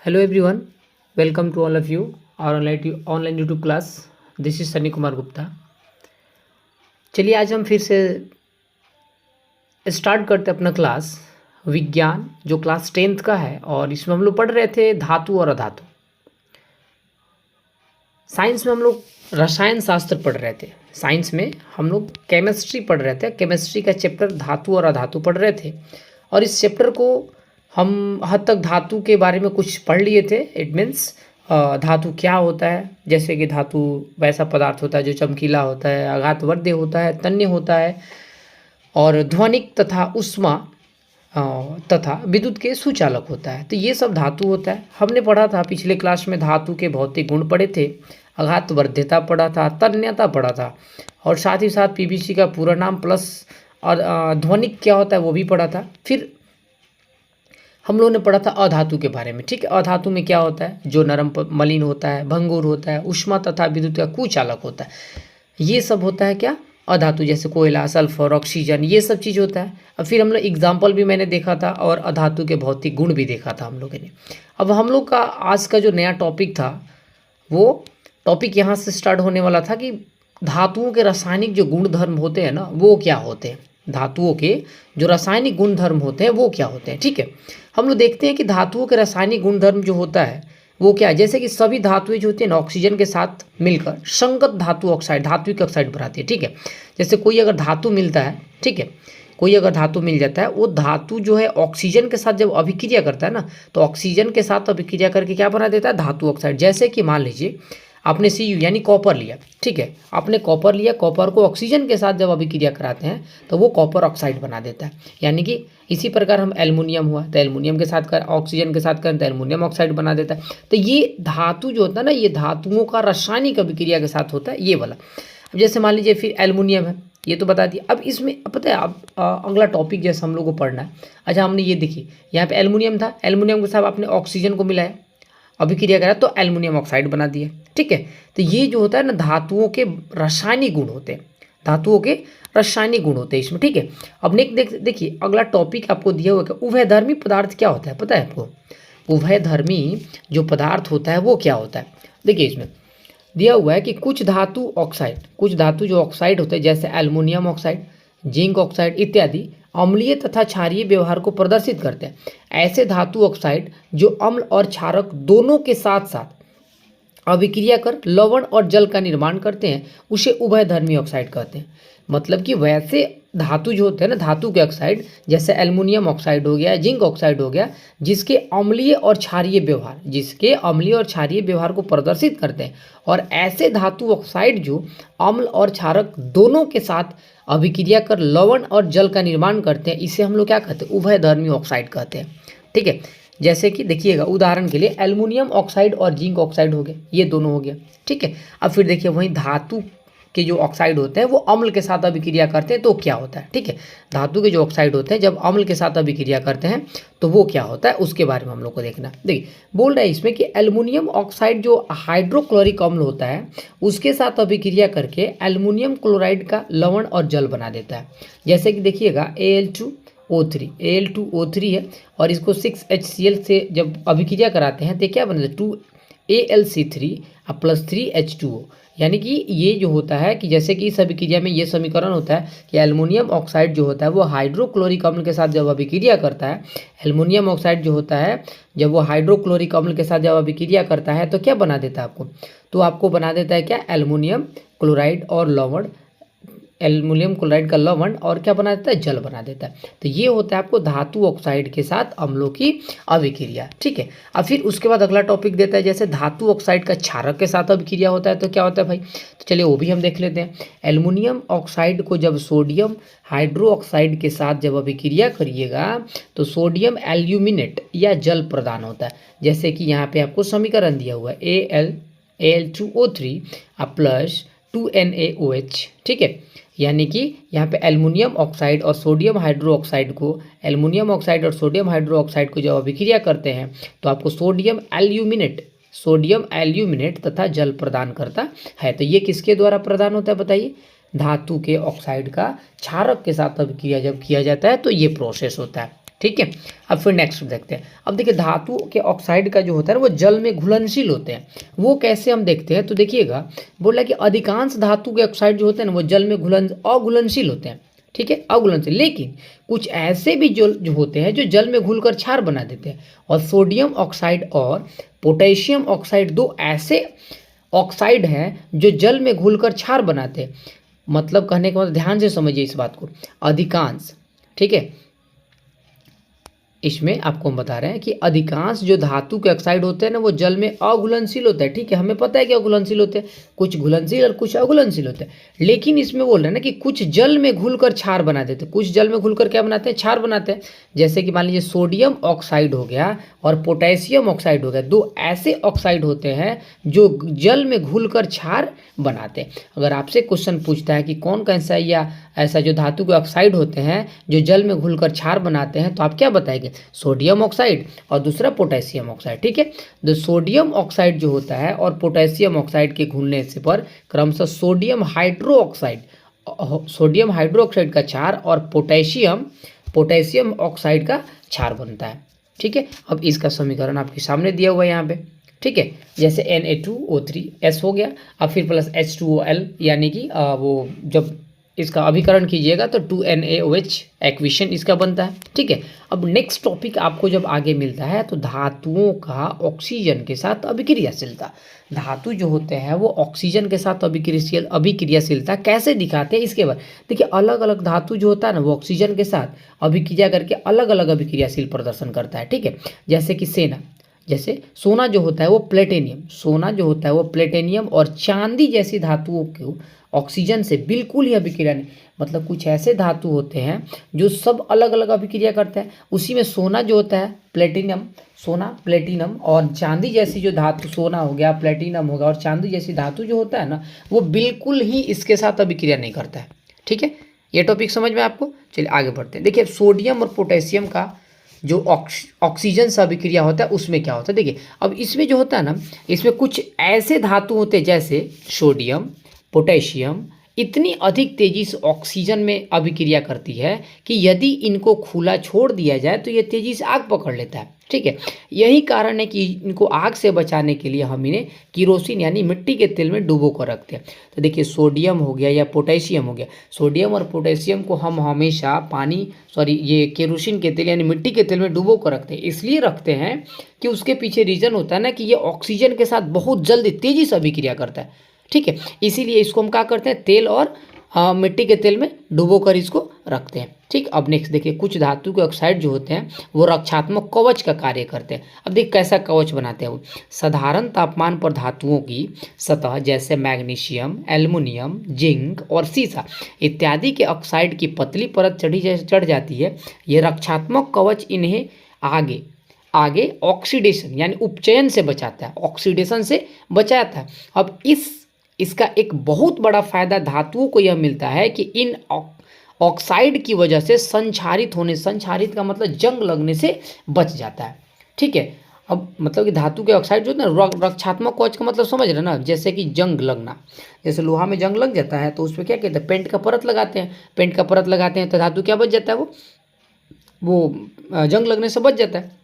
Hello everyone, welcome to all of you our online YouTube class. This is Sunny Kumar Gupta. चलिए आज हम फिर से स्टार्ट करते अपना क्लास विज्ञान जो क्लास 10th का है और इसमें हम लोग पढ़ रहे थे धातु और अधातु. साइंस में हम लोग रसायन शास्त्र पढ़ रहे थे. साइंस में हम लोग केमिस्ट्री पढ़ रहे थे. केमिस्ट्री का चैप्टर धातु और अधातु पढ़ रहे थे और इस चैप्टर को हम हद तक धातु के बारे में कुछ पढ़ लिए थे. इट मीन्स धातु क्या होता है, जैसे कि धातु वैसा पदार्थ होता है जो चमकीला होता है, आघातवर्ध्य होता है, तन्य होता है और ध्वनिक तथा उष्मा तथा विद्युत के सुचालक होता है. तो ये सब धातु होता है. हमने पढ़ा था पिछले क्लास में धातु के भौतिक गुण पढ़े थे, आघातवर्ध्यता पढ़ा था, तन्यता पढ़ा था और साथ ही साथ पीवीसी का पूरा नाम प्लस और ध्वनिक क्या होता है वो भी पढ़ा था. फिर हम लोगों ने पढ़ा था अधातु के बारे में. ठीक है, अधातु में क्या होता है, जो नरम मलिन होता है, भंगुर होता है, उष्मा तथा विद्युत का कुचालक होता है. ये सब होता है क्या, अधातु. जैसे कोयला, सल्फर, ऑक्सीजन, ये सब चीज़ होता है. अब फिर हम लोग एग्जाम्पल भी मैंने देखा था और अधातु के भौतिक गुण भी देखा था हम लोगों ने. अब हम लोग का आज का जो नया टॉपिक था वो टॉपिक यहाँ से स्टार्ट होने वाला था कि धातुओं के रासायनिक जो गुण धर्म होते हैं ना वो क्या होते हैं. धातुओं के जो रासायनिक गुण धर्म होते हैं वो क्या होते हैं. ठीक है, हम लोग देखते हैं कि धातुओं के रासायनिक गुणधर्म जो होता है वो क्या है. जैसे कि सभी धातुएं जो होती हैं ऑक्सीजन के साथ मिलकर संगत धातु ऑक्साइड, धात्विक ऑक्साइड बनाती है. ठीक है, जैसे कोई अगर धातु मिलता है, ठीक है, कोई अगर धातु मिल जाता है, वो धातु जो है ऑक्सीजन के साथ जब अभिक्रिया करता है ना तो ऑक्सीजन के साथ अभिक्रिया करके क्या बना देता है, धातु ऑक्साइड. जैसे कि मान लीजिए आपने Cu यानी कॉपर लिया. ठीक है, आपने कॉपर लिया, कॉपर को ऑक्सीजन के साथ जब अभिक्रिया कराते हैं तो वो कॉपर ऑक्साइड बना देता है. यानी कि इसी प्रकार हम एल्युमिनियम हुआ तो एल्युमिनियम के साथ कर ऑक्सीजन के साथ करें तो एल्युमिनियम ऑक्साइड बना देता है. तो ये धातु जो होता है ना ये धातुओं का रासायनिक अभिक्रिया के साथ होता है ये वाला. अब जैसे मान लीजिए फिर एल्युमिनियम है, ये तो बता दिया. अब इसमें पता है अब अगला टॉपिक जैसे हम लोग को पढ़ना है. अच्छा, हमने ये देखिए यहाँ पे एल्युमिनियम था, एल्युमिनियम के साथ आपने ऑक्सीजन को मिलाया, अभिक्रिया करा तो एल्युमिनियम ऑक्साइड बना दिया. ठीक है, तो ये जो होता है ना धातुओं के रासायनिक गुण होते हैं, धातुओं के रासायनिक गुण होते हैं इसमें. ठीक है, अब नेक्स्ट देखिए अगला टॉपिक आपको दिया हुआ है उभयधर्मी पदार्थ क्या होता है. पता है आपको उभयधर्मी जो पदार्थ होता है वो क्या होता है. देखिए इसमें दिया हुआ है कि कुछ धातु ऑक्साइड, कुछ धातु जो ऑक्साइड होते हैं जैसे एल्युमिनियम ऑक्साइड, जिंक ऑक्साइड इत्यादि अम्लीय तथा क्षारीय व्यवहार को प्रदर्शित करते हैं. ऐसे धातु ऑक्साइड जो अम्ल और क्षारक दोनों के साथ साथ अभिक्रिया कर लवण और जल का निर्माण करते हैं उसे उभयधर्मी ऑक्साइड कहते हैं. मतलब कि वैसे धातु जो होते हैं ना धातु के ऑक्साइड जैसे एल्युमिनियम ऑक्साइड हो गया, जिंक ऑक्साइड हो गया, जिसके अम्लीय और क्षारीय व्यवहार, जिसके अम्लीय और क्षारीय व्यवहार को प्रदर्शित करते हैं. और ऐसे धातु ऑक्साइड जो अम्ल और क्षारक दोनों के साथ अभिक्रिया कर लवण और जल का निर्माण करते हैं इसे हम लोग क्या कहते हैं, उभयधर्मी ऑक्साइड कहते हैं. ठीक है, जैसे कि देखिएगा उदाहरण के लिए एल्युमिनियम ऑक्साइड और जिंक ऑक्साइड हो गए, ये दोनों हो गया. ठीक है, अब फिर देखिए वहीं धातु के जो ऑक्साइड होते हैं वो अम्ल के साथ अभिक्रिया करते हैं तो क्या होता है. ठीक है, धातु के जो ऑक्साइड होते हैं जब अम्ल के साथ अभिक्रिया करते हैं तो वो क्या होता है उसके बारे में हम लोग को देखना. देखिए बोल रहा है इसमें कि एल्युमिनियम ऑक्साइड जो हाइड्रोक्लोरिक अम्ल होता है उसके साथ अभिक्रिया करके एल्युमिनियम क्लोराइड का लवण और जल बना देता है. जैसे कि देखिएगा Al2O3 है और इसको 6HCl से जब अभिक्रिया कराते हैं तो क्या बनता है 2AlC3 प्लस 3H2O. यानी कि ये जो होता है कि जैसे कि इस अभिक्रिया में ये समीकरण होता है कि एल्युमिनियम ऑक्साइड जो होता है वो हाइड्रोक्लोरिक अम्ल के साथ जब अभिक्रिया करता है, एल्युमिनियम ऑक्साइड जो होता है जब वो हाइड्रोक्लोरिक अम्ल के साथ जब अभिक्रिया करता है तो क्या बना देता है आपको, तो आपको बना देता है क्या एल्युमिनियम क्लोराइड और लवण, एल्युमिनियम क्लोराइड का लवण और क्या बना देता है, जल बना देता है. तो ये होता है आपको धातु ऑक्साइड के साथ अम्लों की अभिक्रिया. ठीक है, अब फिर उसके बाद अगला टॉपिक देता है जैसे धातु ऑक्साइड का क्षारक के साथ अभिक्रिया होता है तो क्या होता है भाई. तो चलिए वो भी हम देख लेते हैं. एल्युमिनियम ऑक्साइड को जब सोडियम हाइड्रो ऑक्साइड के साथ जब अभिक्रिया करिएगा तो सोडियम एल्यूमिनेट या जल प्रदान होता है. जैसे कि यहाँ पे आपको समीकरण दिया हुआ है Al2O3 प्लस 2NaOH. ठीक है, यानी कि यहाँ पे एल्युमिनियम ऑक्साइड और सोडियम हाइड्रो ऑक्साइड को, एल्युमिनियम ऑक्साइड और सोडियम हाइड्रो ऑक्साइड को जब अभिक्रिया करते हैं तो आपको सोडियम एल्यूमिनेट तथा जल प्रदान करता है. तो ये किसके द्वारा प्रदान होता है बताइए, धातु के ऑक्साइड का क्षारक के साथ अभिक्रिया जब किया जाता है तो ये प्रोसेस होता है. ठीक है। अब फिर नेक्स्ट देखते हैं। अब देखिए धातु के ऑक्साइड का जो होता है ना वो जल में घुलनशील होते हैं। वो कैसे हम देखते हैं तो देखिएगा, बोला कि अधिकांश धातु के ऑक्साइड जो होते हैं ना वो जल में अघुलनशील होते हैं। ठीक है, अघुलनशील। लेकिन कुछ ऐसे भी जो होते हैं जो जल में घुलकर क्षार बना देते हैं। और सोडियम ऑक्साइड और पोटेशियम ऑक्साइड दो ऐसे ऑक्साइड हैं जो जल में घुलकर क्षार बनाते हैं। मतलब कहने का मतलब, ध्यान से समझिए इस बात को, अधिकांश, ठीक है, इसमें आपको हम बता रहे हैं कि अधिकांश जो धातु के ऑक्साइड होते हैं ना वो जल में अघुलनशील होता है। ठीक है, हमें पता है कि अघुलनशील होते हैं, कुछ घुलनशील और कुछ अघुलनशील होते हैं। लेकिन इसमें बोल रहे हैं ना कि कुछ जल में घुलकर क्षार बना देते हैं। कुछ जल में घुलकर क्या बनाते हैं? क्षार बनाते हैं। जैसे कि मान लीजिए सोडियम ऑक्साइड हो गया और पोटेशियम ऑक्साइड हो गया, दो ऐसे ऑक्साइड होते हैं जो जल में घुलकर क्षार बनाते हैं। अगर आपसे क्वेश्चन पूछता है कि कौन कौन सा या ऐसा जो धातु के ऑक्साइड होते हैं जो जल में घुलकर क्षार बनाते हैं, तो आप क्या बताएंगे? सोडियम ऑक्साइड और दूसरा पोटेशियम ऑक्साइड। ठीक है, तो सोडियम ऑक्साइड जो होता है और पोटेशियम ऑक्साइड के घुलने से पर क्रमशः सोडियम हाइड्रो ऑक्साइड का क्षार और पोटेशियम ऑक्साइड का क्षार बनता है। ठीक है, अब इसका समीकरण आपके सामने दिया हुआ है यहाँ पे। ठीक है, जैसे Na2O3S हो गया, अब फिर प्लस H2OL, यानी कि वो जब इसका अभिकरण कीजिएगा तो 2NaOH एक्वेशन इसका बनता है। ठीक है, अब नेक्स्ट टॉपिक आपको जब आगे मिलता है तो धातुओं का ऑक्सीजन के साथ अभिक्रियाशीलता। धातु जो होते हैं वो ऑक्सीजन के साथ अभिक्रियाशीलता कैसे दिखाते हैं इसके बाद देखिए। अलग अलग धातु जो होता है ना वो ऑक्सीजन के साथ अभिक्रिया करके अलग अलग अभिक्रियाशील प्रदर्शन करता है। ठीक है, जैसे सोना जो होता है वो प्लेटिनियम और चांदी जैसी धातुओं को ऑक्सीजन से बिल्कुल ही अभिक्रिया नहीं, मतलब कुछ ऐसे धातु होते हैं जो सब अलग अलग अभिक्रिया करते हैं। उसी में सोना जो होता है प्लेटिनम और चांदी जैसी जो धातु, सोना हो गया, प्लेटिनम होगा और चांदी जैसी धातु जो होता है ना वो बिल्कुल ही इसके साथ अभिक्रिया नहीं करता है। ठीक है, ये टॉपिक समझ में आपको। चलिए आगे बढ़ते हैं। देखिए सोडियम और पोटेशियम का जो ऑक्सीजन से अभिक्रिया होता है उसमें क्या होता है देखिए। अब इसमें जो होता है ना, इसमें कुछ ऐसे धातु होते हैं जैसे सोडियम, पोटेशियम इतनी अधिक तेजी से ऑक्सीजन में अभिक्रिया करती है कि यदि इनको खुला छोड़ दिया जाए तो ये तेजी से आग पकड़ लेता है। ठीक है, यही कारण है कि इनको आग से बचाने के लिए हम इन्हें किरोसिन यानी मिट्टी के तेल में डुबो कर रखते हैं। तो देखिए सोडियम हो गया या पोटेशियम हो गया, सोडियम और पोटेशियम को हम हमेशा ये केरोसिन के तेल यानी मिट्टी के तेल में डुबो कर रखते हैं। इसलिए रखते हैं कि उसके पीछे रीज़न होता है ना कि ये ऑक्सीजन के साथ बहुत जल्दी तेजी से अभिक्रिया करता है। ठीक है, इसीलिए इसको हम क्या करते हैं, तेल और मिट्टी के तेल में डुबो कर इसको रखते हैं। ठीक, अब नेक्स्ट देखिए, कुछ धातु के ऑक्साइड जो होते हैं वो रक्षात्मक कवच का कार्य करते हैं। अब देखिए कैसा कवच बनाते हैं वो। साधारण तापमान पर धातुओं की सतह जैसे मैग्नीशियम, एल्युमिनियम, जिंक और सीसा इत्यादि के ऑक्साइड की पतली परत चढ़ जाती है। ये रक्षात्मक कवच इन्हें आगे ऑक्सीडेशन यानी उपचयन से बचाता है, ऑक्सीडेशन से बचाता है। अब इसका एक बहुत बड़ा फायदा धातुओं को यह मिलता है कि इन ऑक्साइड की वजह से संक्षारित का मतलब जंग लगने से बच जाता है। ठीक है, अब मतलब कि धातु के ऑक्साइड जो है ना, रक्षात्मक कवच का मतलब समझ रहे हैं ना, जैसे कि जंग लगना, जैसे लोहा में जंग लग जाता है तो उसमें क्या कहते हैं, पेंट का परत लगाते हैं तो धातु क्या बच जाता है, वो जंग लगने से बच जाता है।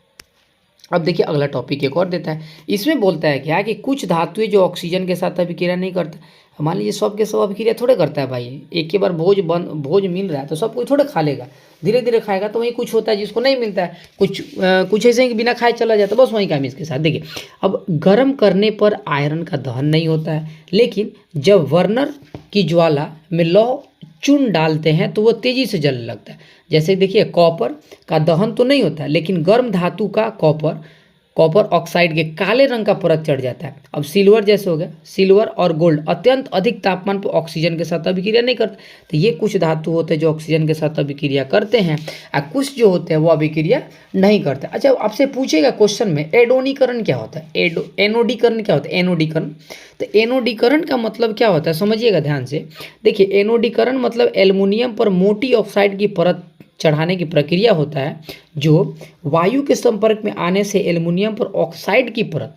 अब देखिए अगला टॉपिक एक और देता है, इसमें बोलता है क्या कि कुछ धातुएं जो ऑक्सीजन के साथ अभिक्रिया नहीं करता। मान लीजिए सब के सब अभिक्रिया थोड़े करता है भाई, एक के बार भोज मिल रहा है तो सब कोई थोड़े खा लेगा, धीरे धीरे खाएगा। तो वहीं कुछ होता है जिसको नहीं मिलता है, कुछ ऐसे ही बिना खाए चला जाता है, बस वहीं काम इसके साथ। देखिए अब गर्म करने पर आयरन का दहन नहीं होता है, लेकिन जब बर्नर की ज्वाला में लौह चून डालते हैं तो वो तेजी से जलने लगता है। जैसे देखिए कॉपर का दहन तो नहीं होता है, लेकिन गर्म धातु का कॉपर ऑक्साइड के काले रंग का परत चढ़ जाता है। अब सिल्वर जैसे हो गया, सिल्वर और गोल्ड अत्यंत अधिक तापमान पर ऑक्सीजन के साथ अभिक्रिया नहीं करते। तो ये कुछ धातु होते हैं जो ऑक्सीजन के साथ अभिक्रिया करते हैं और कुछ जो होते हैं वो अभिक्रिया नहीं करते। अच्छा, आपसे पूछेगा क्वेश्चन में एडोनीकरण क्या होता है, एनोडीकरण क्या होता है। एनोडीकरण, तो एनोडीकरण का मतलब क्या होता है समझिएगा ध्यान से। देखिए एनोडीकरण मतलब एल्युमिनियम पर मोटी ऑक्साइड की परत चढ़ाने की प्रक्रिया होता है, जो वायु के संपर्क में आने से एल्युमिनियम पर ऑक्साइड की परत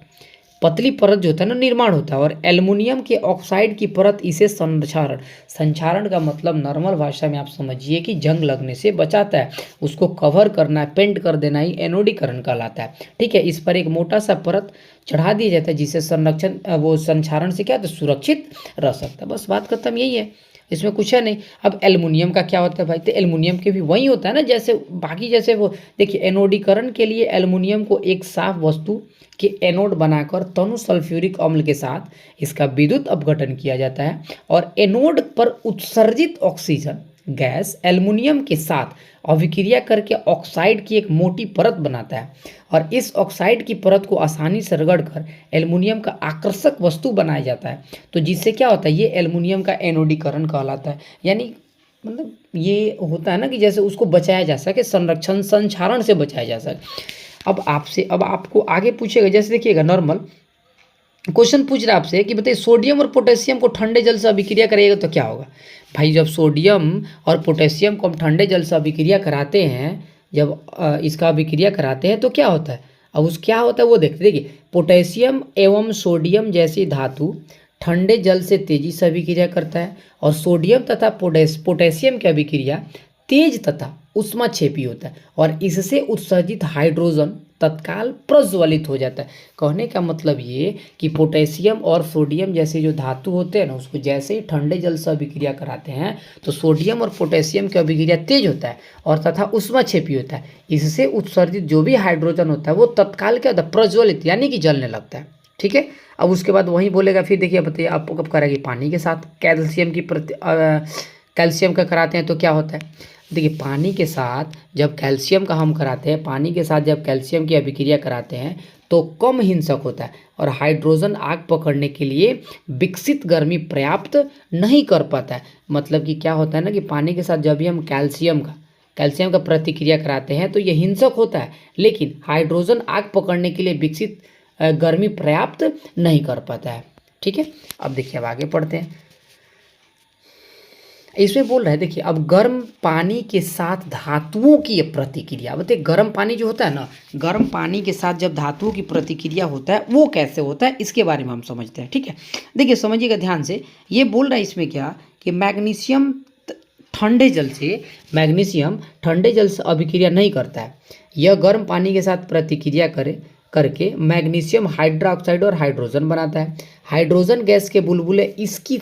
पतली परत जो होता है ना निर्माण होता है, और एल्युमिनियम के ऑक्साइड की परत इसे संक्षारण, संक्षारण का मतलब नॉर्मल भाषा में आप समझिए कि जंग लगने से बचाता है, उसको कवर करना, पेंट कर देना ही एनोडीकरण कहलाता है। ठीक है, इस पर एक मोटा सा परत चढ़ा दिया जाता है जिससे संरक्षण वो संक्षारण से क्या होता है, सुरक्षित रह सकता है। बस बात खत्म, यही है, इसमें कुछ है नहीं। अब एल्युमिनियम का क्या होता है भाई, तो एल्युमिनियम के भी वही होता है ना जैसे बाकी, जैसे वो देखिए एनोडीकरण के लिए एल्युमिनियम को एक साफ वस्तु के एनोड बनाकर तनु सल्फ्यूरिक अम्ल के साथ इसका विद्युत अपघटन किया जाता है, और एनोड पर उत्सर्जित ऑक्सीजन गैस एल्युमिनियम के साथ अभिक्रिया करके ऑक्साइड की एक मोटी परत बनाता है, और इस ऑक्साइड की परत को आसानी से रगड़कर एल्युमिनियम का आकर्षक वस्तु बनाया जाता है। तो जिससे क्या होता है, ये एल्युमिनियम का एनोडीकरण कहलाता है। यानी मतलब ये होता है ना कि जैसे उसको बचाया जा सके, संरक्षण संक्षारण से बचाया जा सके। अब आपको आगे पूछेगा, जैसे देखिएगा नॉर्मल क्वेश्चन पूछ रहा है आपसे कि बताइए सोडियम और पोटेशियम को ठंडे जल से अभिक्रिया करिएगा तो क्या होगा। भाई जब सोडियम और पोटेशियम को हम ठंडे जल से अभिक्रिया कराते हैं, जब इसका अभिक्रिया कराते हैं तो क्या होता है, अब उस क्या होता है वो देखते। देखिए पोटेशियम एवं सोडियम जैसी धातु ठंडे जल से तेजी से अभिक्रिया करता है, और सोडियम तथा पोटेशियम की अभिक्रिया तेज तथा उष्माक्षेपी होता है, और इससे उत्सर्जित हाइड्रोजन तत्काल प्रज्वलित हो जाता है। कहने का मतलब ये कि पोटेशियम और सोडियम जैसे जो धातु होते हैं ना, उसको जैसे ही ठंडे जल से अभिक्रिया कराते हैं तो सोडियम और पोटेशियम की अभिक्रिया तेज होता है और तथा उष्माक्षेपी होता है। इससे उत्सर्जित जो भी हाइड्रोजन होता है वो तत्काल क्या होता है, प्रज्वलित यानी कि जलने लगता है। ठीक है, अब उसके बाद वही बोलेगा, फिर देखिए बताइए आपको कब करेगी, पानी के साथ कैल्शियम का कराते हैं तो क्या होता है। देखिए पानी के साथ जब कैल्शियम का हम कराते हैं, पानी के साथ जब कैल्शियम की अभिक्रिया कराते हैं तो कम हिंसक होता है, और हाइड्रोजन आग पकड़ने के लिए विकसित गर्मी पर्याप्त नहीं कर पाता है। मतलब कि क्या होता है ना कि पानी के साथ जब भी हम कैल्शियम का प्रतिक्रिया कराते हैं तो ये हिंसक होता है, लेकिन हाइड्रोजन आग पकड़ने के लिए विकसित गर्मी पर्याप्त नहीं कर पाता है। ठीक है, अब देखिए अब आगे पढ़ते हैं। इसमें बोल रहा है देखिए, अब गर्म पानी के साथ धातुओं की ये प्रतिक्रिया, बताइए गर्म पानी जो होता है ना, गर्म पानी के साथ जब धातुओं की प्रतिक्रिया होता है वो कैसे होता है, इसके बारे में हम समझते हैं। ठीक है, देखिए समझिएगा ध्यान से, ये बोल रहा है इसमें क्या कि मैग्नीशियम ठंडे जल से अभिक्रिया नहीं करता है, यह गर्म पानी के साथ प्रतिक्रिया करके मैग्नीशियम हाइड्रोक्साइड और हाइड्रोजन बनाता है। हाइड्रोजन गैस के बुलबुले इसकी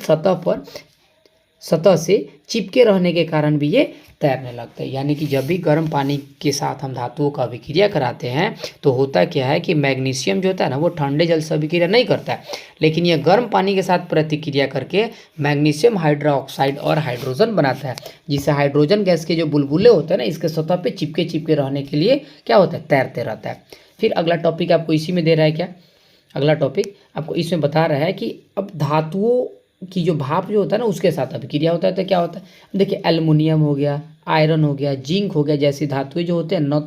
सतह से चिपके रहने के कारण भी ये तैरने लगता है। यानी कि जब भी गर्म पानी के साथ हम धातुओं का अभिक्रिया कराते हैं तो होता क्या है कि मैग्नीशियम जो होता है ना वो ठंडे जल से अभिक्रिया नहीं करता है, लेकिन यह गर्म पानी के साथ प्रतिक्रिया करके मैग्नीशियम हाइड्रोक्साइड और हाइड्रोजन बनाता है, जिससे हाइड्रोजन गैस के जो बुलबुले होते हैं ना इसके सतह पे चिपके रहने के लिए क्या होता है, तैरते रहता है। फिर अगला टॉपिक आपको इसी में दे रहा है क्या, अगला टॉपिक आपको इसमें बता रहा है कि अब धातुओं की जो भाप जो होता है ना उसके साथ अभिक्रिया होता है तो क्या होता है। देखिए एल्युमिनियम हो गया, आयरन हो गया, जिंक हो गया जैसी धातुएं जो होते हैं न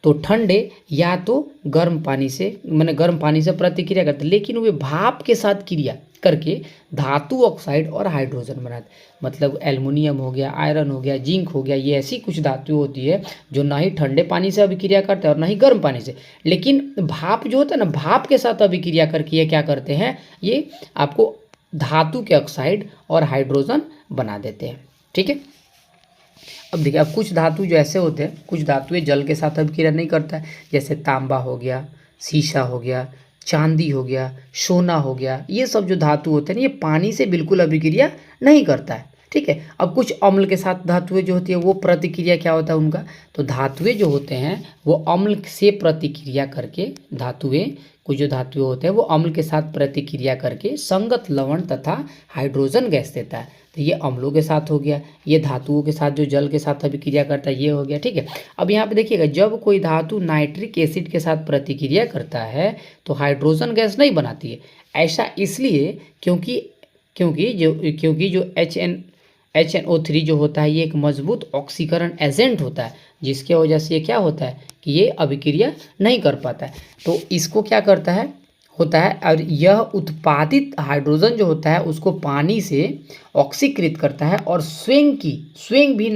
तो ठंडे या तो गर्म पानी से प्रतिक्रिया करते हैं, लेकिन वे भाप के साथ क्रिया करके धातु ऑक्साइड और हाइड्रोजन बनाते। मतलब एल्युमिनियम हो गया, आयरन हो गया, जिंक हो गया, ये ऐसी कुछ धातुएं होती है जो ना ही ठंडे पानी से अभिक्रिया करते हैं और ना ही गर्म पानी से, लेकिन भाप जो होता है ना, भाप के साथ अभिक्रिया करके ये क्या करते हैं, ये आपको धातु के ऑक्साइड और हाइड्रोजन बना देते हैं। ठीक है, अब देखिए अब कुछ धातु जो ऐसे होते हैं, कुछ धातुएं जल के साथ अभिक्रिया नहीं करता है, जैसे तांबा हो गया, शीशा हो गया, चांदी हो गया, सोना हो गया, ये सब जो धातु होते हैं ये पानी से बिल्कुल अभिक्रिया नहीं करता है। ठीक है, अब कुछ अम्ल के साथ धातुएं जो होती है वो प्रतिक्रिया क्या होता है उनका, तो धातुएं जो होते हैं वो अम्ल से प्रतिक्रिया करके कुछ जो धातुएं होते हैं वो अम्ल के साथ प्रतिक्रिया करके संगत लवण तथा हाइड्रोजन गैस देता है। तो ये अम्लों के साथ हो गया, ये धातुओं के साथ जो जल के साथ अभिक्रिया करता है ये हो गया। ठीक है, अब यहाँ पे देखिएगा जब कोई धातु नाइट्रिक एसिड के साथ प्रतिक्रिया करता है तो हाइड्रोजन गैस नहीं बनाती है। ऐसा इसलिए क्योंकि जो HNO3 जो होता है ये एक मजबूत ऑक्सीकरण एजेंट होता है, जिसके वजह से ये क्या होता है कि ये अभिक्रिया नहीं कर पाता है। तो इसको क्या करता है और यह उत्पादित हाइड्रोजन जो होता है उसको पानी से ऑक्सीकृत करता है और स्वयं भी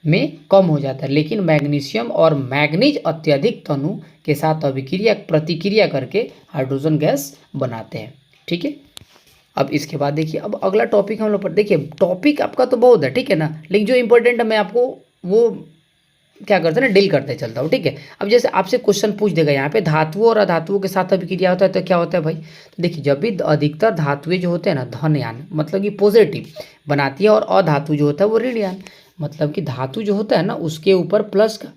में कम हो जाता है, लेकिन मैग्नीशियम और मैग्नीज अत्यधिक तनु के साथ प्रतिक्रिया करके हाइड्रोजन गैस बनाते हैं। ठीक है, अब इसके बाद देखिए, अब अगला टॉपिक हम लोग पर देखिए, टॉपिक आपका तो बहुत है, ठीक है ना, लेकिन जो इंपॉर्टेंट है मैं आपको वो क्या करते हैं ना, डील करते चलता हूँ। ठीक है, अब जैसे आपसे क्वेश्चन पूछ देगा यहाँ पे, धातुओं और अधातुओं के साथ अभिक्रिया होता है तो क्या होता है भाई। तो देखिए, जब भी अधिकतर धातुएं जो होते हैं ना धन यान मतलब कि पॉजिटिव बनाती है, और अधातु जो होता है वो ऋण यान मतलब कि धातु जो होता है ना उसके ऊपर प्लस का,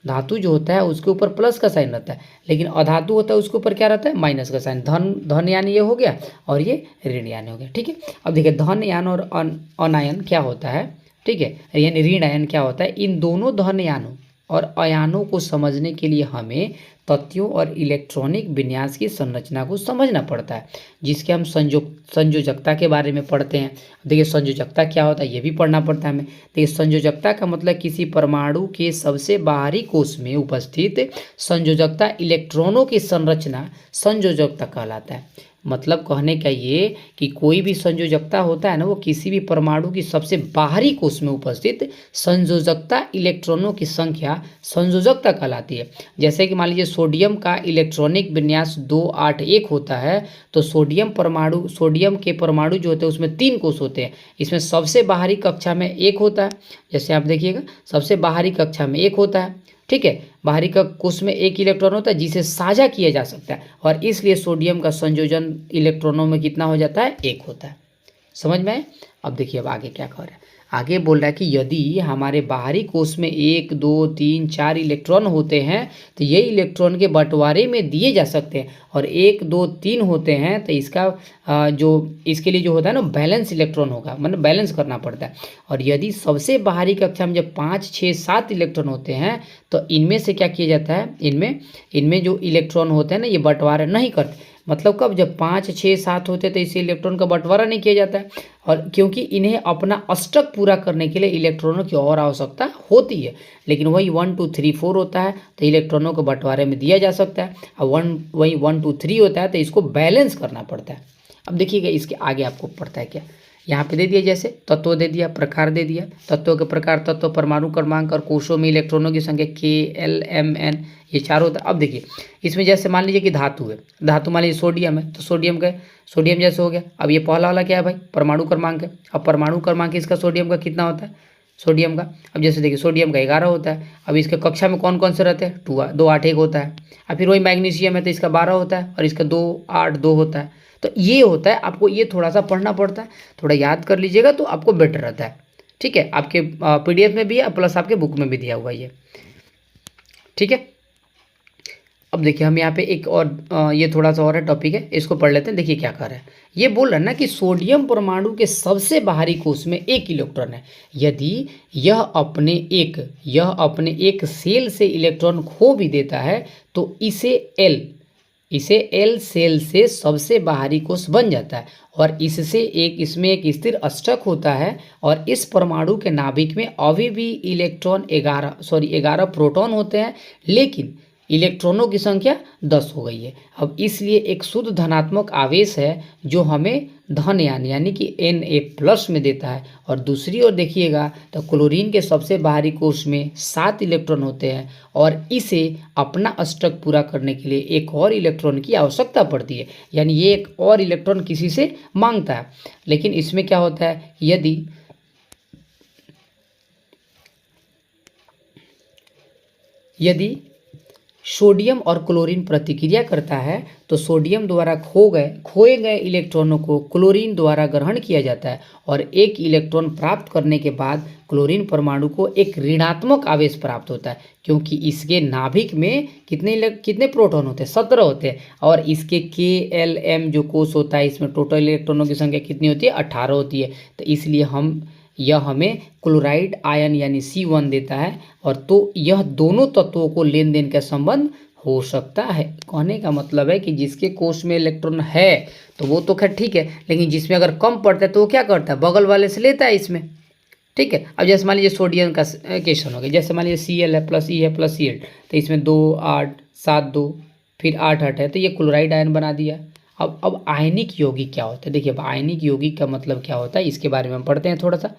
धातु जो होता है उसके ऊपर प्लस का साइन रहता है, लेकिन अधातु होता है उसके ऊपर क्या रहता है, माइनस का साइन। धन यान ये हो गया और ये ऋण यान हो गया। ठीक है, अब देखिए धन यान और अनायन क्या होता है, ठीक है, यानी ऋण आयन क्या होता है। इन दोनों धन यानों और अयानों को समझने के लिए हमें तत्वों और इलेक्ट्रॉनिक विन्यास की संरचना को समझना पड़ता है, जिसके हम संयोजकता के बारे में पढ़ते हैं। देखिए संयोजकता क्या होता है ये भी पढ़ना पड़ता है हमें। देखिए संयोजकता का मतलब किसी परमाणु के सबसे बाहरी कोश में उपस्थित संयोजकता इलेक्ट्रॉनों की संरचना संयोजकता कहलाता है। मतलब कहने का ये कि कोई भी संयोजकता होता है ना वो किसी भी परमाणु की सबसे बाहरी कोश में उपस्थित संयोजकता इलेक्ट्रॉनों की संख्या संयोजकता कहलाती है। जैसे कि मान लीजिए सोडियम का इलेक्ट्रॉनिक विन्यास 281 होता है, तो सोडियम के परमाणु जो होते हैं उसमें 3 कोश होते हैं। इसमें सबसे बाहरी कक्षा में एक होता है, जैसे आप देखिएगा सबसे बाहरी कक्षा में एक होता है, ठीक है, बाहरी का कोश में एक इलेक्ट्रॉन होता है जिसे साझा किया जा सकता है, और इसलिए सोडियम का संयोजन इलेक्ट्रॉनों में कितना हो जाता है, एक होता है। समझ में आए। अब देखिए अब आगे क्या कह रहा है, आगे बोल रहा है कि यदि हमारे बाहरी कोश में 1 2 3 4 इलेक्ट्रॉन होते हैं तो ये इलेक्ट्रॉन के बंटवारे में दिए जा सकते हैं, और 1 2 3 होते हैं तो इसका जो इसके लिए जो होता है ना बैलेंस इलेक्ट्रॉन होगा, मतलब बैलेंस करना पड़ता है। और यदि सबसे बाहरी कक्षा में जब 5 6 7 इलेक्ट्रॉन होते हैं तो इनमें से क्या किया जाता है, इनमें जो इलेक्ट्रॉन होते हैं ना ये बंटवारा नहीं करते। मतलब कब, जब 5 6 7 होते तो इसे इलेक्ट्रॉन का बंटवारा नहीं किया जाता है, और क्योंकि इन्हें अपना अष्टक पूरा करने के लिए इलेक्ट्रॉनों की और आवश्यकता होती है। लेकिन वही 1 2 3 4 होता है तो इलेक्ट्रॉनों को बंटवारे में दिया जा सकता है, और वही 1 2 3 होता है तो इसको बैलेंस करना पड़ता है। अब देखिएगा इसके आगे आपको पड़ता है क्या, यहाँ पे दे दिया, जैसे तत्व दे दिया, प्रकार दे दिया, तत्वों के प्रकार, तत्व, परमाणु क्रमांक और कोशों में इलेक्ट्रॉनों की संख्या K L M N, ये चारों होता है। अब देखिए इसमें जैसे मान लीजिए कि धातु है, धातु मान लीजिए सोडियम है, तो सोडियम जैसे हो गया। अब ये पहला वाला क्या है भाई, परमाणु क्रमांक है। अब परमाणु क्रमांक इसका सोडियम का कितना होता है, सोडियम का, अब जैसे देखिए सोडियम का 11 होता है। अब इसके कक्षा में कौन कौन से रहते हैं, 2 8 1 होता है। अब फिर वही मैग्नीशियम है तो इसका 12 होता है, और इसका 2 8 2 होता है। तो ये होता है, आपको ये थोड़ा सा पढ़ना पड़ता है, थोड़ा याद कर लीजिएगा तो आपको बेटर रहता है। ठीक है, आपके PDF में भी है प्लस आपके बुक में भी दिया हुआ है ये। ठीक है, अब देखिए हम यहाँ पे एक और ये थोड़ा सा और है टॉपिक है, इसको पढ़ लेते हैं। देखिए क्या कर रहा है, ये बोल रहा है ना कि सोडियम परमाणु के सबसे बाहरी कोश में 1 इलेक्ट्रॉन है। यदि यह अपने एक सेल से इलेक्ट्रॉन खो भी देता है तो इसे L सेल से सबसे बाहरी कोश बन जाता है, और इसमें एक स्थिर अष्टक होता है, और इस परमाणु के नाभिक में अभी भी 11 प्रोटॉन होते हैं, लेकिन इलेक्ट्रॉनों की संख्या 10 हो गई है। अब इसलिए एक शुद्ध धनात्मक आवेश है जो हमें धन यानी कि Na+ में देता है। और दूसरी ओर देखिएगा तो क्लोरीन के सबसे बाहरी कोश में 7 इलेक्ट्रॉन होते हैं, और इसे अपना अष्टक पूरा करने के लिए एक और इलेक्ट्रॉन की आवश्यकता पड़ती है, यानी ये एक और इलेक्ट्रॉन किसी से मांगता है। लेकिन इसमें क्या होता है, यदि सोडियम और क्लोरीन प्रतिक्रिया करता है तो सोडियम द्वारा खोए गए इलेक्ट्रॉनों को क्लोरीन द्वारा ग्रहण किया जाता है, और 1 इलेक्ट्रॉन प्राप्त करने के बाद क्लोरीन परमाणु को एक ऋणात्मक आवेश प्राप्त होता है, क्योंकि इसके नाभिक में कितने प्रोटॉन होते हैं, 17 होते हैं, और इसके KLM जो कोश होता है इसमें टोटल इलेक्ट्रॉनों की संख्या कितनी होती है, 18 होती है। तो इसलिए यह हमें क्लोराइड आयन यानी C1 देता है, और तो यह दोनों तत्वों को लेन देन का संबंध हो सकता है। कहने का मतलब है कि जिसके कोश में इलेक्ट्रॉन है तो वो तो खैर ठीक है, लेकिन जिसमें अगर कम पड़ता है तो वो क्या करता है, बगल वाले से लेता है इसमें। ठीक है, अब जैसे मान लीजिए सोडियम का क्वेश्चन हो गया, जैसे मान लीजिए Cl है प्लस E है प्लस Cl, तो इसमें 2 8 7 2 फिर 8 8 है, तो ये क्लोराइड आयन बना दिया। अब आयनिक यौगिक क्या होता है, देखिए अब आयनिक यौगिक का मतलब क्या होता है इसके बारे में हम पढ़ते हैं थोड़ा सा।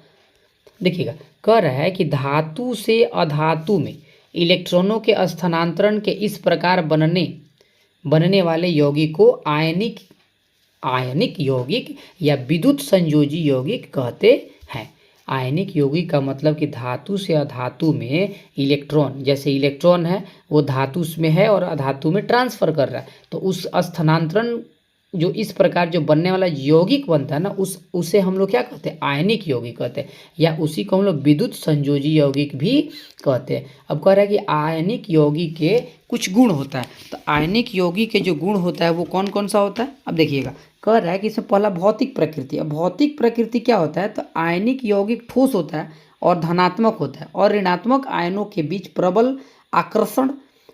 देखिएगा, कह रहा है कि धातु से अधातु में इलेक्ट्रॉनों के स्थानांतरण के इस प्रकार बनने वाले यौगिक को आयनिक यौगिक या विद्युत संयोजी यौगिक कहते हैं। आयनिक यौगिक का मतलब कि धातु से अधातु में इलेक्ट्रॉन, जैसे इलेक्ट्रॉन है वो धातु में है और अधातु में ट्रांसफर कर रहा है, तो उस स्थानांतरण जो इस प्रकार जो बनने वाला यौगिक बनता है ना, उसे हम लोग क्या कहते हैं, आयनिक यौगिक कहते हैं, या उसी को हम लोग विद्युत संयोजी यौगिक भी कहते हैं। अब कह रहा है कि आयनिक यौगिक के कुछ गुण होता है, तो आयनिक यौगिक के जो गुण होता है वो कौन कौन सा होता है। अब देखिएगा, कह रहा है कि इसमें पहला भौतिक प्रकृति। अब भौतिक प्रकृति क्या होता है, तो आयनिक यौगिक ठोस होता है और धनात्मक होता है, और ऋणात्मक आयनों के बीच प्रबल आकर्षण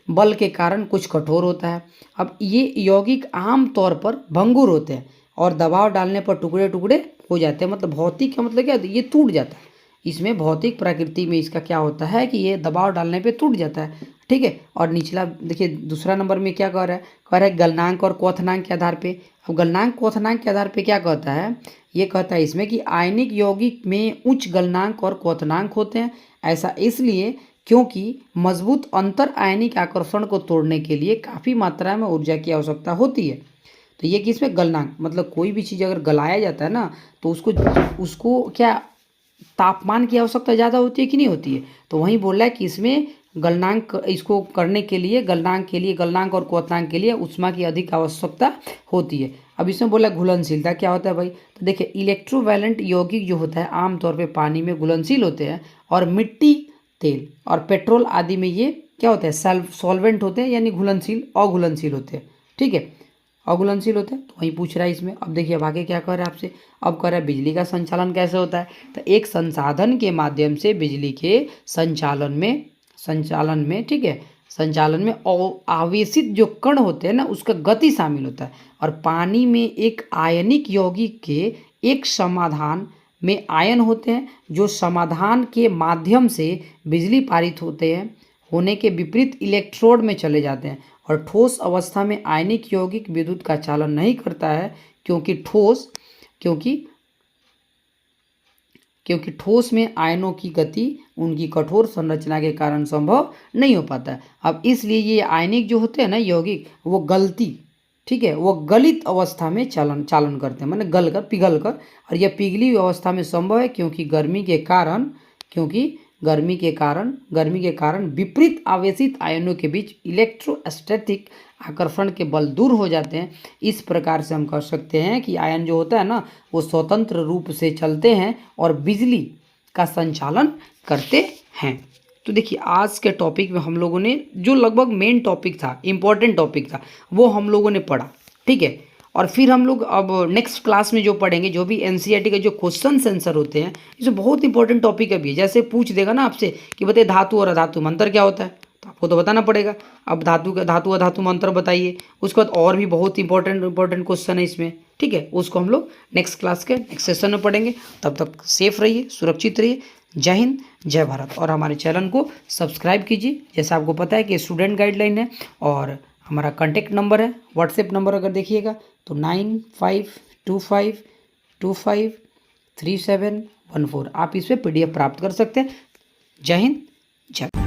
बल के कारण कुछ कठोर होता है। अब ये यौगिक आम तौर पर भंगुर होते हैं और दबाव डालने पर टुकड़े टुकड़े हो जाते हैं। मतलब भौतिक का मतलब क्या, ये टूट जाता है। इसमें भौतिक प्रकृति में इसका क्या होता है कि ये दबाव डालने पे टूट जाता है, ठीक है। और निचला देखिए, दूसरा नंबर में क्या कह रहा है गलनांक और क्वथनांक के आधार पे। अब गलनांक क्वथनांक के आधार पे क्या कहता है, ये कहता है इसमें कि आयनिक यौगिक में उच्च गलनांक और क्वथनांक होते हैं। ऐसा इसलिए क्योंकि मजबूत अंतर आयनिक आकर्षण को तोड़ने के लिए काफ़ी मात्रा में ऊर्जा की आवश्यकता होती है। तो ये किसमें गलनांक, मतलब कोई भी चीज़ अगर गलाया जाता है ना, तो उसको क्या तापमान की आवश्यकता ज़्यादा होती है कि नहीं होती है। तो वहीं बोल रहा है कि इसमें गलनांक, इसको करने के लिए गलनांक और क्वथनांक के लिए ऊष्मा की अधिक आवश्यकता होती है। अब इसमें बोला घुलनशीलता क्या होता है भाई, तो देखिए इलेक्ट्रोवैलेंट यौगिक जो होता है आमतौर पे पानी में घुलनशील होते हैं, और मिट्टी, तेल और पेट्रोल आदि में ये क्या होते हैं, सॉल्वेंट होते हैं, यानी अघुलनशील होते हैं, ठीक है, अघुलनशील होते हैं। तो वही पूछ रहा है इसमें। अब देखिए अब आगे क्या कर रहा है आपसे, अब कह रहा है बिजली का संचालन कैसे होता है। तो एक संसाधन के माध्यम से बिजली के संचालन में ठीक है, संचालन में आवेशित जो कण होते हैं ना, उसका गति शामिल होता है। और पानी में एक आयनिक यौगिक के एक समाधान में आयन होते हैं, जो समाधान के माध्यम से बिजली पारित होने के विपरीत इलेक्ट्रोड में चले जाते हैं। और ठोस अवस्था में आयनिक यौगिक विद्युत का चालन नहीं करता है, क्योंकि ठोस में आयनों की गति उनकी कठोर संरचना के कारण संभव नहीं हो पाता है। अब इसलिए ये आयनिक जो होते हैं ना यौगिक, वो गलित अवस्था में चालन करते हैं, माने पिघल कर। और यह पिघली अवस्था में संभव है क्योंकि गर्मी के कारण विपरीत आवेशित आयनों के बीच इलेक्ट्रोस्टैटिक आकर्षण के बल दूर हो जाते हैं। इस प्रकार से हम कह सकते हैं कि आयन जो होता है ना, वो स्वतंत्र रूप से चलते हैं और बिजली का संचालन करते हैं। तो देखिए आज के टॉपिक में हम लोगों ने जो लगभग मेन टॉपिक था, इम्पोर्टेंट टॉपिक था, वो हम लोगों ने पढ़ा, ठीक है। और फिर हम लोग अब नेक्स्ट क्लास में जो पढ़ेंगे, जो भी एनसीईआरटी के जो क्वेश्चन आंसर होते हैं, इसमें बहुत इंपॉर्टेंट टॉपिक है भी। जैसे पूछ देगा ना आपसे कि बताइए धातु और अधातु में अंतर क्या होता है, तो आपको तो बताना पड़ेगा। अब धातु अधातु में अंतर बताइए। उसके बाद और भी बहुत इंपॉर्टेंट क्वेश्चन है इसमें, ठीक है। उसको हम लोग नेक्स्ट क्लास के नेक्स्ट सेशन में पढ़ेंगे। तब तक सेफ रहिए, सुरक्षित रहिए। जय हिंद, जय भारत। और हमारे चैनल को सब्सक्राइब कीजिए। जैसा आपको पता है कि स्टूडेंट गाइडलाइन है, और हमारा कॉन्टेक्ट नंबर है, व्हाट्सएप नंबर अगर देखिएगा तो 9525253714। आप इस पर PDF प्राप्त कर सकते हैं। जय हिंद, जय।